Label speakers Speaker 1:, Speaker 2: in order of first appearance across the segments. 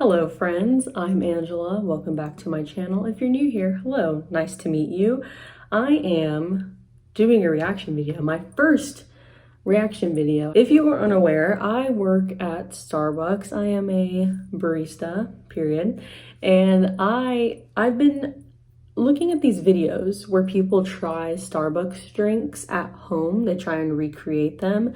Speaker 1: Hello friends, I'm Angela. Welcome back to my channel. If you're new here, hello, nice to meet you. I am doing a reaction video, my first reaction video. If you were unaware, I work at Starbucks. I am a barista, period. And I've been looking at these videos where people try Starbucks drinks at home. They try and recreate them.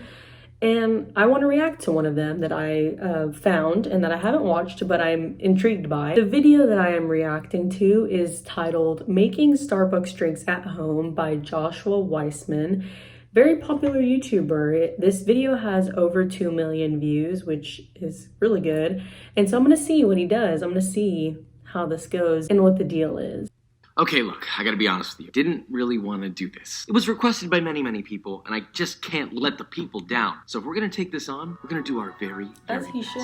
Speaker 1: And I want to react to one of them that I found and that I haven't watched, but I'm intrigued by. The video that I am reacting to is titled Making Starbucks Drinks at Home by Joshua Weissman. Very popular YouTuber. This video has over 2 million views, which is really good. And so I'm going to see what he does. I'm going to see how this goes and what the deal is.
Speaker 2: Okay, look, I gotta be honest with you. Didn't really want to do this. It was requested by many people, and I just can't let the people down. So if we're gonna take this on, we're gonna do our very
Speaker 1: As he
Speaker 2: best.
Speaker 1: should.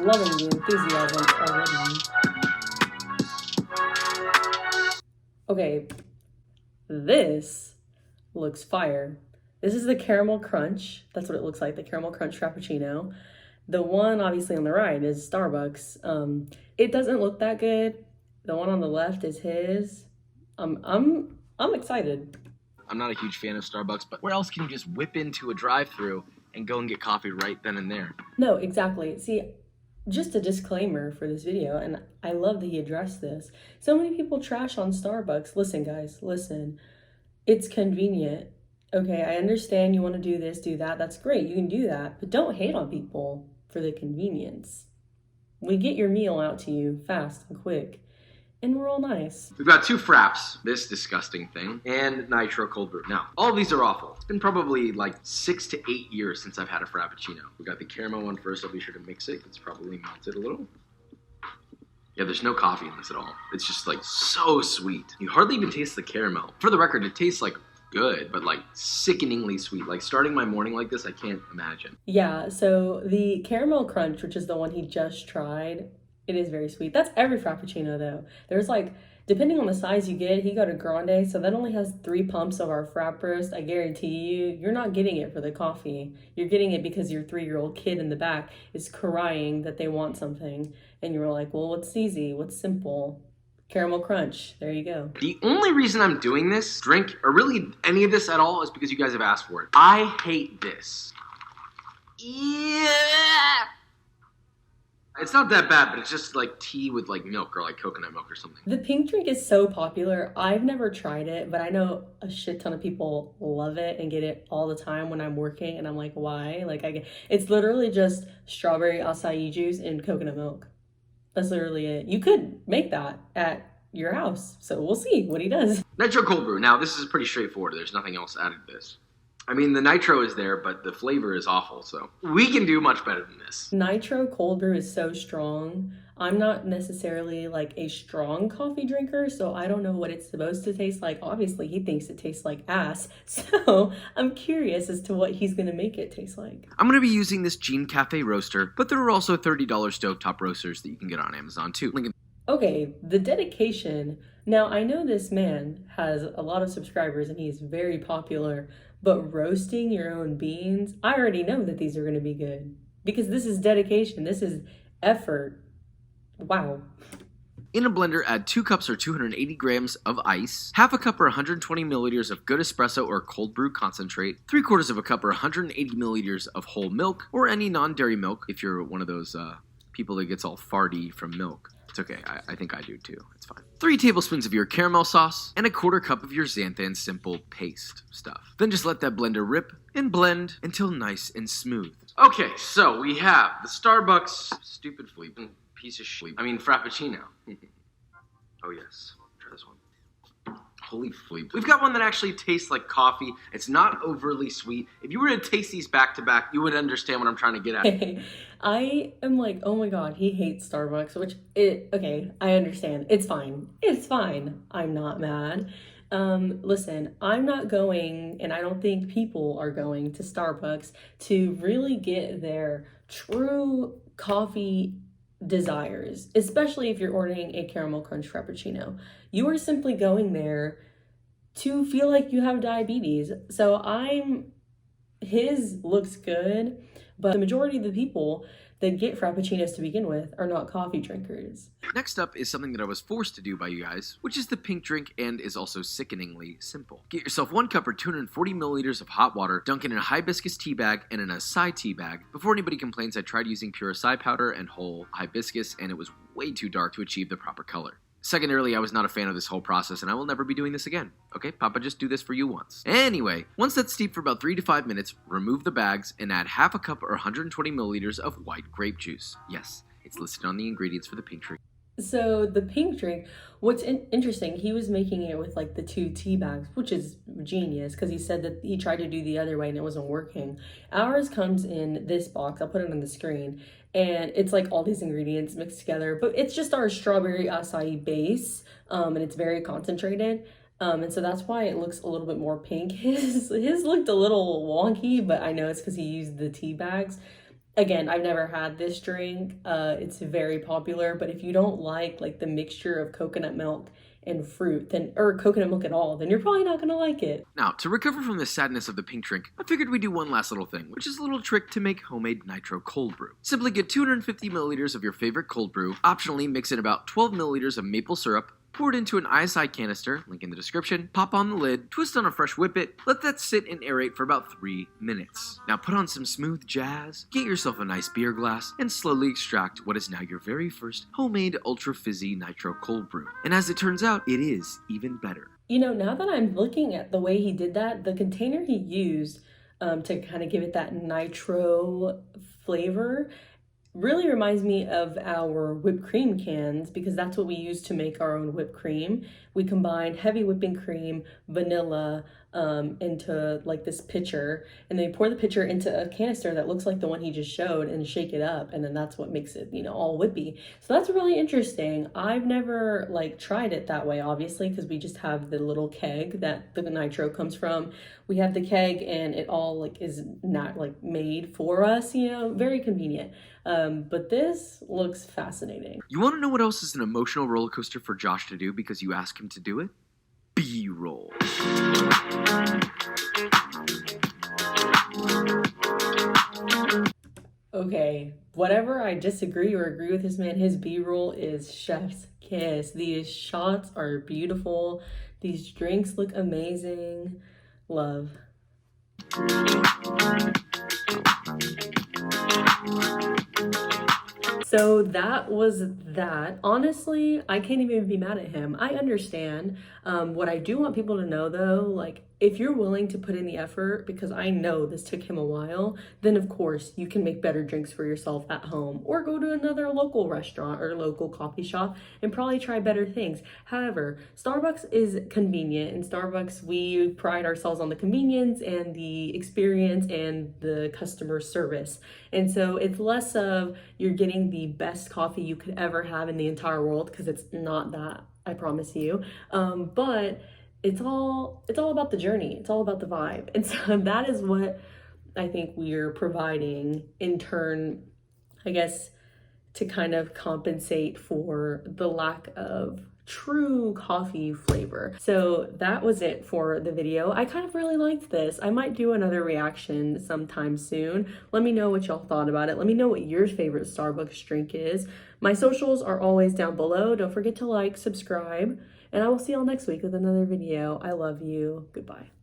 Speaker 1: Loving the enthusiasm already. Okay, this looks fire. This is the caramel crunch. That's what it looks like, the caramel crunch frappuccino. The one obviously on the right is Starbucks. It doesn't look that good. The one on the left is his. I'm excited.
Speaker 2: I'm not a huge fan of Starbucks, but where else can you just whip into a drive-thru and go and get coffee right then and there?
Speaker 1: No, exactly. See, just a disclaimer for this video, and I love that he addressed this. So many people trash on Starbucks. Listen, guys, listen. It's convenient. Okay, I understand you want to do this, do that. That's great. You can do that. But don't hate on people for the convenience. We get your meal out to you fast and quick, and we're all nice.
Speaker 2: We've got 2 fraps, this disgusting thing, and nitro cold brew. Now, all of these are awful. It's been probably like 6 to 8 years since I've had a frappuccino. We got the caramel one first. I'll be sure to mix it. It's probably melted a little. Yeah, there's no coffee in this at all. It's just like so sweet. You hardly even taste the caramel. For the record, it tastes like good, but like sickeningly sweet. Like starting my morning like this, I can't imagine.
Speaker 1: Yeah, so the caramel crunch, which is the one he just tried, it is very sweet. That's every frappuccino though. There's like, depending on the size you get, he got a grande, so that only has 3 pumps of our frap roast. I guarantee you, you're not getting it for the coffee. You're getting it because your 3-year-old kid in the back is crying that they want something. And you're like, well, what's easy? What's simple? Caramel crunch. There you go.
Speaker 2: The only reason I'm doing this drink, or really any of this at all, is because you guys have asked for it. I hate this. Yeah. It's not that bad, but it's just like tea with like milk or like coconut milk or something.
Speaker 1: The pink drink is so popular. I've never tried it, but I know a shit ton of people love it and get it all the time when I'm working, and I'm like, why? Like, it's literally just strawberry acai juice and coconut milk. That's literally it. You could make that at your house, so we'll see what he does.
Speaker 2: Nitro cold brew. Now, this is pretty straightforward. There's nothing else added to this. I mean, the nitro is there, but the flavor is awful, so we can do much better than this.
Speaker 1: Nitro cold brew is so strong. I'm not necessarily like a strong coffee drinker, so I don't know what it's supposed to taste like. Obviously, he thinks it tastes like ass, so I'm curious as to what he's gonna make it taste like.
Speaker 2: I'm gonna be using this Gene Cafe roaster, but there are also $30 stovetop roasters that you can get on Amazon too.
Speaker 1: Okay, the dedication. Now, I know this man has a lot of subscribers and he's very popular, but roasting your own beans, I already know that these are going to be good because this is dedication. This is effort. Wow.
Speaker 2: In a blender, add 2 cups or 280 grams of ice, half a cup or 120 milliliters of good espresso or cold brew concentrate, 3/4 of a cup or 180 milliliters of whole milk or any non-dairy milk if you're one of those people that gets all farty from milk. It's okay, I think I do too, it's fine. 3 tablespoons of your caramel sauce, and 1/4 cup of your xanthan simple paste stuff. Then just let that blender rip and blend until nice and smooth. Okay, so we have the Starbucks stupid fleepin' piece of shit. I mean, frappuccino. Oh yes, try this one. Holy fleep. We've got one that actually tastes like coffee. It's not overly sweet. If you were to taste these back to back, you would understand what I'm trying to get at.
Speaker 1: I am like, oh my god, he hates Starbucks, okay, I understand. It's fine. It's fine. I'm not mad. Listen, I'm not going, and I don't think people are going to Starbucks to really get their true coffee desires, especially if you're ordering a caramel crunch frappuccino. You are simply going there to feel like you have diabetes. So his looks good, But the majority of the people that get frappuccinos to begin with are not coffee drinkers.
Speaker 2: Next up is something that I was forced to do by you guys, which is the pink drink and is also sickeningly simple. Get yourself 1 cup or 240 milliliters of hot water, dunk it in a hibiscus tea bag and in a acai tea bag. Before anybody complains, I tried using pure acai powder and whole hibiscus and it was way too dark to achieve the proper color. Secondarily, I was not a fan of this whole process and I will never be doing this again. Okay, Papa, just do this for you once. Anyway, once that's steeped for about 3 to 5 minutes, remove the bags and add half a cup or 120 milliliters of white grape juice. Yes, it's listed on the ingredients for the pink drink.
Speaker 1: So the pink drink, what's interesting, he was making it with like the 2 tea bags, which is genius because he said that he tried to do the other way and it wasn't working. Ours comes in this box, I'll put it on the screen, and it's like all these ingredients mixed together, but it's just our strawberry acai base, and it's very concentrated. And so that's why it looks a little bit more pink. His looked a little wonky, but I know it's because he used the tea bags. Again, I've never had this drink. It's very popular, but if you don't like the mixture of coconut milk and fruit, or coconut milk at all, then you're probably not gonna like it.
Speaker 2: Now, to recover from the sadness of the pink drink, I figured we'd do one last little thing, which is a little trick to make homemade nitro cold brew. Simply get 250 milliliters of your favorite cold brew, optionally mix in about 12 milliliters of maple syrup, pour it into an ISI canister, link in the description, pop on the lid, twist on a fresh whippet, let that sit and aerate for about 3 minutes. Now put on some smooth jazz, get yourself a nice beer glass, and slowly extract what is now your very first homemade ultra fizzy nitro cold brew. And as it turns out, it is even better.
Speaker 1: You know, now that I'm looking at the way he did that, the container he used to kind of give it that nitro flavor really reminds me of our whipped cream cans, because that's what we use to make our own whipped cream. We combine heavy whipping cream, vanilla, into this pitcher, and they pour the pitcher into a canister that looks like the one he just showed and shake it up, and then that's what makes it, all whippy. So that's really interesting. I've never tried it that way, obviously, because we just have the little keg that the nitro comes from. We have the keg and it all is not made for us, very convenient. But this looks fascinating.
Speaker 2: You want to know what else is an emotional roller coaster for Josh to do because you ask him to do it? B-roll.
Speaker 1: Okay, whatever I disagree or agree with this man, his B-roll is chef's kiss. These shots are beautiful. These drinks look amazing. Love. So that was that. Honestly, I can't even be mad at him. I understand. What I do want people to know though, if you're willing to put in the effort, because I know this took him a while, then of course you can make better drinks for yourself at home or go to another local restaurant or local coffee shop and probably try better things. However, Starbucks is convenient. In Starbucks, we pride ourselves on the convenience and the experience and the customer service. And so it's less of you're getting the best coffee you could ever have in the entire world, because it's not that, I promise you. But it's all about the journey. It's all about the vibe. And so that is what I think we're providing in turn, I guess, to kind of compensate for the lack of true coffee flavor. So that was it for the video. I kind of really liked this. I might do another reaction sometime soon. Let me know what y'all thought about it. Let me know what your favorite Starbucks drink is. My socials are always down below. Don't forget to subscribe, and I will see y'all next week with another video. I love you. Goodbye.